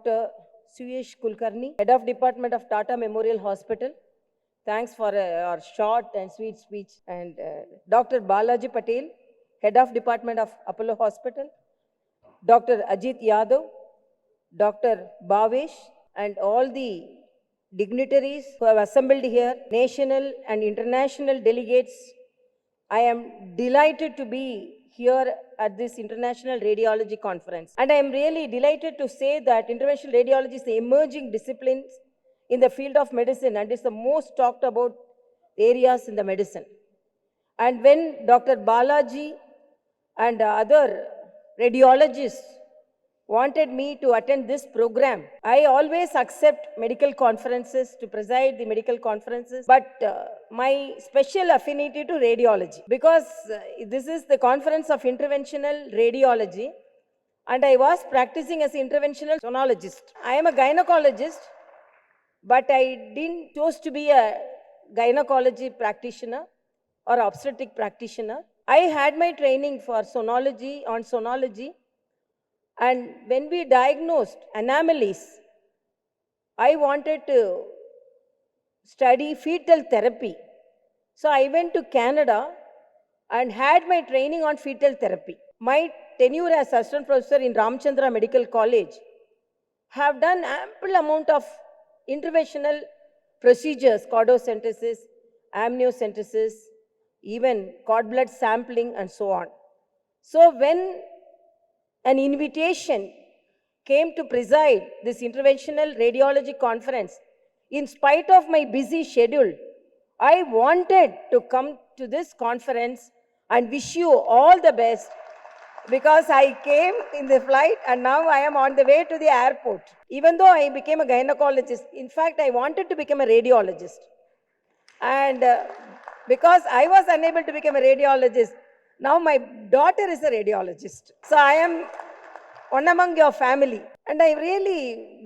Dr. Suyesh Kulkarni, Head of Department of Tata Memorial Hospital. Thanks for your short and sweet speech. And Dr. Balaji Patel, Head of Department of Apollo Hospital. Dr. Ajit Yadav, Dr. Bhavesh, and all the dignitaries who have assembled here, national and international delegates. I am delighted to be here at this International Radiology Conference. And I am really delighted to say that interventional radiology is the emerging discipline in the field of medicine and is the most talked about areas in the medicine. And when Dr. Balaji and other radiologists wanted me to attend this program, I always accept medical conferences to preside the medical conferences, but my special affinity to radiology, because this is the conference of interventional radiology, and I was practicing as an interventional sonologist. I am a gynecologist, but I didn't choose to be a gynecology practitioner or obstetric practitioner. I had my training for sonology, and when we diagnosed anomalies, I wanted to study fetal therapy. So I went to Canada and had my training on fetal therapy. My tenure as assistant professor in Ramchandra Medical College have done ample amount of interventional procedures, cordocentesis, amniocentesis, even cord blood sampling, and so on. So when an invitation came to preside this interventional radiology conference, in spite of my busy schedule, I wanted to come to this conference and wish you all the best, because I came in the flight and now I am on the way to the airport. Even though I became a gynecologist, in fact, I wanted to become a radiologist. And because I was unable to become a radiologist, now my daughter is a radiologist. So I am one among your family. And I really,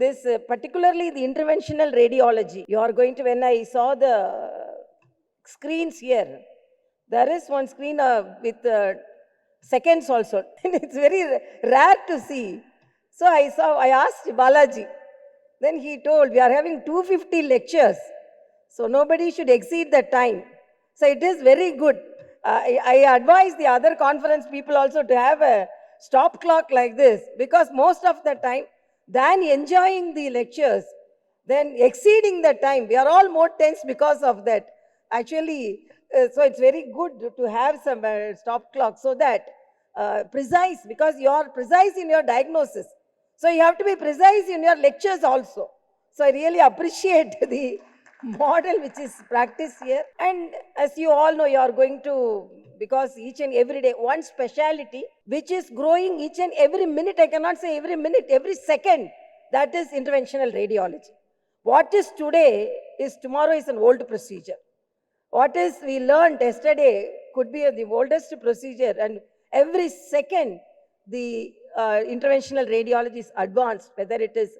particularly the interventional radiology, you are going to, when I saw the screens here, there is one screen with seconds also. And it's very rare to see. So I asked Balaji. Then he told, we are having 250 lectures. So nobody should exceed the time. So it is very good. I advise the other conference people also to have a stop clock like this, because most of the time, than enjoying the lectures, then exceeding the time, we are all more tense because of that. Actually, so it's very good to have some stop clock, so that precise, because you are precise in your diagnosis. So you have to be precise in your lectures also. So I really appreciate the model which is practiced here. And as you all know, you are going to, because each and every day, one speciality which is growing each and every minute, I cannot say every minute, every second, that is interventional radiology. What is today is tomorrow is an old procedure. What is we learned yesterday could be the oldest procedure, and every second the interventional radiology is advanced, whether it is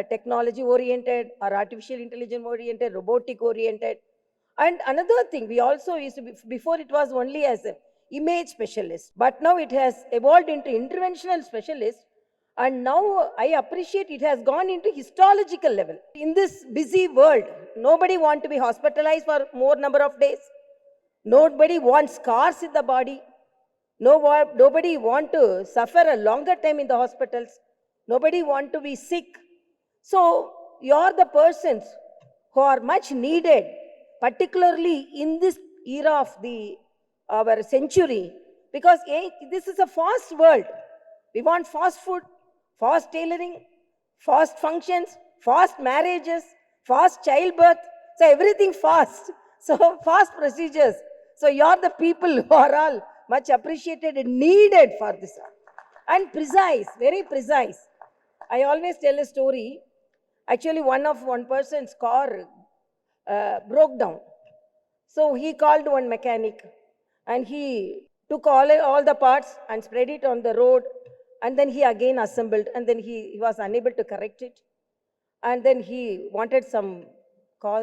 technology oriented or artificial intelligence oriented, robotic oriented. And another thing, we also used to be, before it was only as an image specialist, but now it has evolved into interventional specialist, and now I appreciate it has gone into histological level. In this busy world, nobody wants to be hospitalized for more number of days. Nobody wants scars in the body. Nobody wants to suffer a longer time in the hospitals. Nobody wants to be sick. So you are the persons who are much needed, particularly in this era of our century, because this is a fast world. We want fast food, fast tailoring, fast functions, fast marriages, fast childbirth. So everything fast. So fast procedures. So you are the people who are all much appreciated and needed for this. And precise, very precise. I always tell a story. Actually, one person's car broke down. So he called one mechanic and he took all the parts and spread it on the road, and then he again assembled, and then he was unable to correct it. And then he wanted some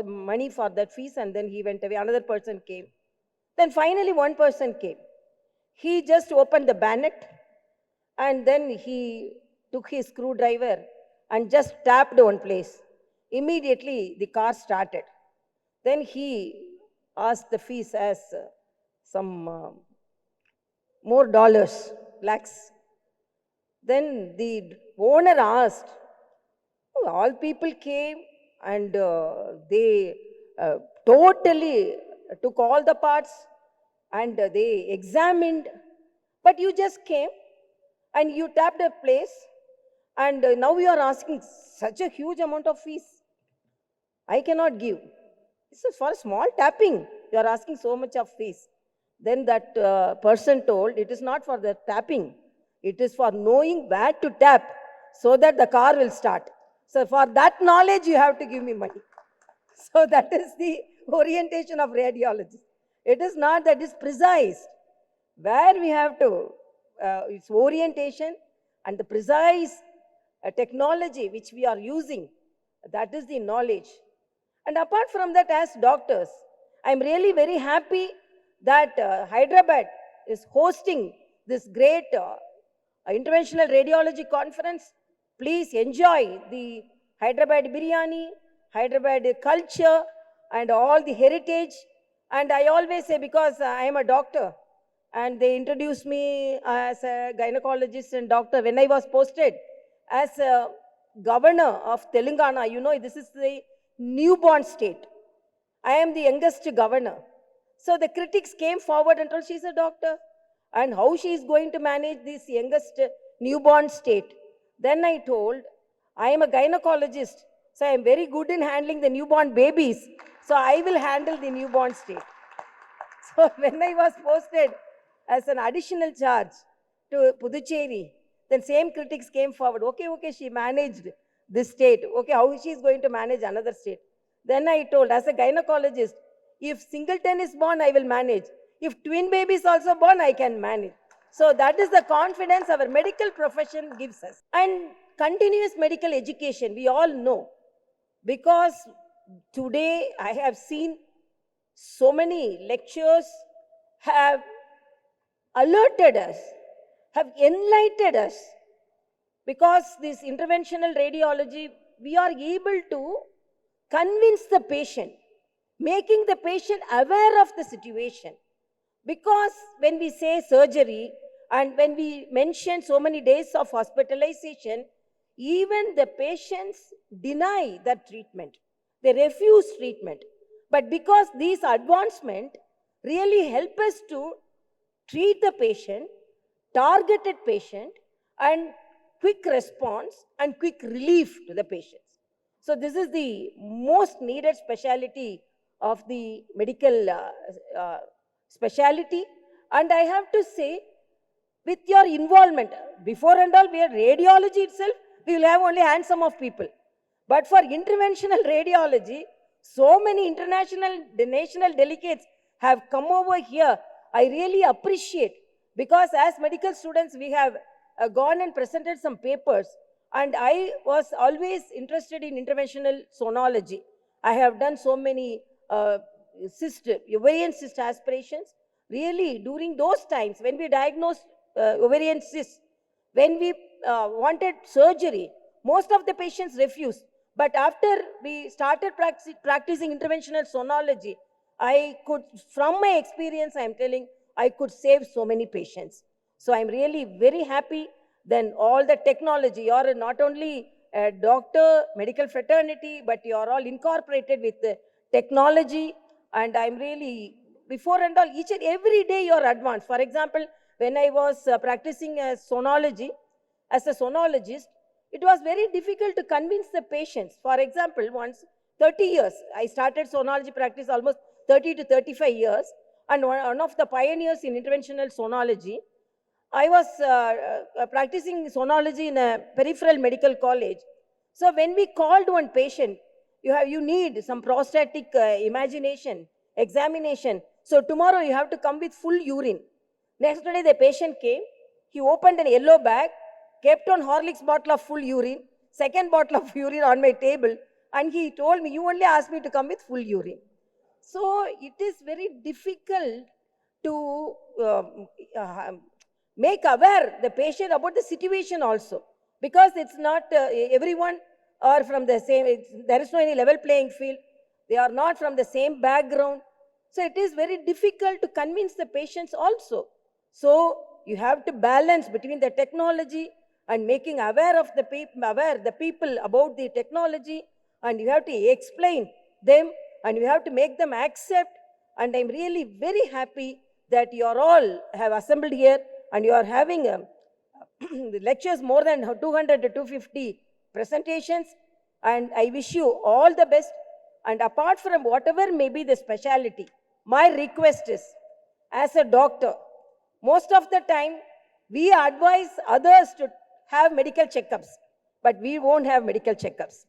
money for that fees, and then he went away. Another person came. Then finally one person came. He just opened the bonnet, and then he took his screwdriver and just tapped one place. Immediately, the car started. Then he asked the fees as some more dollars, lakhs. Then the owner asked, all people came and they totally took all the parts and they examined, but you just came and you tapped a place and now you are asking such a huge amount of fees. I cannot give. This is for small tapping. You are asking so much of fees. Then that person told, it is not for the tapping. It is for knowing where to tap so that the car will start. So for that knowledge, you have to give me money. So that is the orientation of radiology. It is not that it's precise. Where we have to, its orientation and the precise technology which we are using, that is the knowledge. And apart from that, as doctors, I'm really very happy that Hyderabad is hosting this great interventional radiology conference. Please enjoy the Hyderabad biryani, Hyderabad culture, and all the heritage. And I always say, because I am a doctor, and they introduced me as a gynecologist and doctor when I was posted as a governor of Telangana. You know, this is the newborn state. I am the youngest governor. So the critics came forward and told she's a doctor and how she is going to manage this youngest newborn state. Then I told, I am a gynecologist, so I am very good in handling the newborn babies. So I will handle the newborn state. So when I was posted as an additional charge to Puducherry, then same critics came forward. Okay, she managed this state. Okay, how she is going to manage another state? Then I told, as a gynecologist, if singleton is born, I will manage. If twin babies also born, I can manage. So that is the confidence our medical profession gives us. And continuous medical education, we all know. Because today I have seen so many lectures have alerted us, have enlightened us. Because this interventional radiology, we are able to convince the patient, making the patient aware of the situation. Because when we say surgery and when we mention so many days of hospitalization, even the patients deny that treatment. They refuse treatment. But because these advancements really help us to treat the patient, targeted patient, and quick response and quick relief to the patients. So this is the most needed specialty of the medical specialty. And I have to say, with your involvement, before and all, we are radiology itself, we will have only handsome of people. But for interventional radiology, so many international, national delegates have come over here. I really appreciate, because as medical students, we have gone and presented some papers. And I was always interested in interventional sonology. I have done so many ovarian cyst aspirations. Really, during those times, when we diagnosed ovarian cyst, when we wanted surgery, most of the patients refused. But after we started practicing interventional sonology, I could, from my experience, I am telling, I could save so many patients. So I'm really very happy. Then all the technology, you are not only a doctor, medical fraternity, but you are all incorporated with the technology. And I'm really, before and all, each and every day you are advanced. For example, when I was practicing as sonology, as a sonologist, it was very difficult to convince the patients. For example, once 30 years, I started sonology practice almost 30 to 35 years. And one of the pioneers in interventional sonology, I was practicing sonology in a peripheral medical college. So when we called one patient, you need some prostatic examination. So tomorrow you have to come with full urine. Next day the patient came, he opened a yellow bag, kept on Horlicks bottle of full urine, second bottle of urine on my table, and he told me, you only asked me to come with full urine. So it is very difficult to make aware the patient about the situation also. because it's not everyone are from the same, there is no any level playing field. They are not from the same background. So it is very difficult to convince the patients also. So you have to balance between the technology and making aware of the people about the technology, and you have to explain them and you have to make them accept. And I'm really very happy that you are all have assembled here and you are having the lectures, more than 200 to 250 presentations, and I wish you all the best. And apart from whatever may be the specialty, my request is, as a doctor, most of the time we advise others to have medical checkups, but we won't have medical checkups.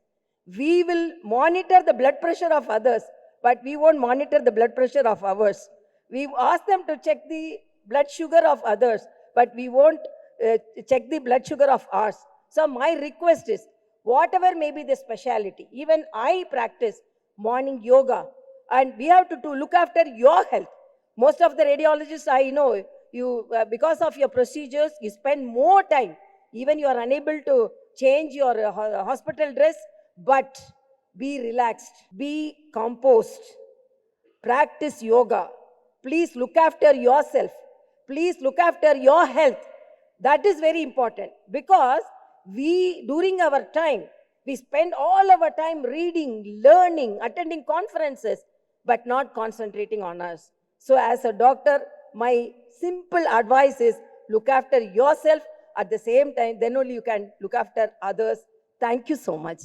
We will monitor the blood pressure of others, but we won't monitor the blood pressure of ours. We ask them to check the blood sugar of others, but we won't check the blood sugar of ours. So my request is, whatever may be the specialty, even I practice morning yoga, and we have to look after your health. Most of the radiologists I know, you because of your procedures, you spend more time. Even you are unable to change your hospital dress, but be relaxed, be composed, practice yoga. Please look after yourself. Please look after your health. That is very important, because we, during our time, we spend all our time reading, learning, attending conferences, but not concentrating on us. So as a doctor, my simple advice is, look after yourself at the same time, then only you can look after others. Thank you so much.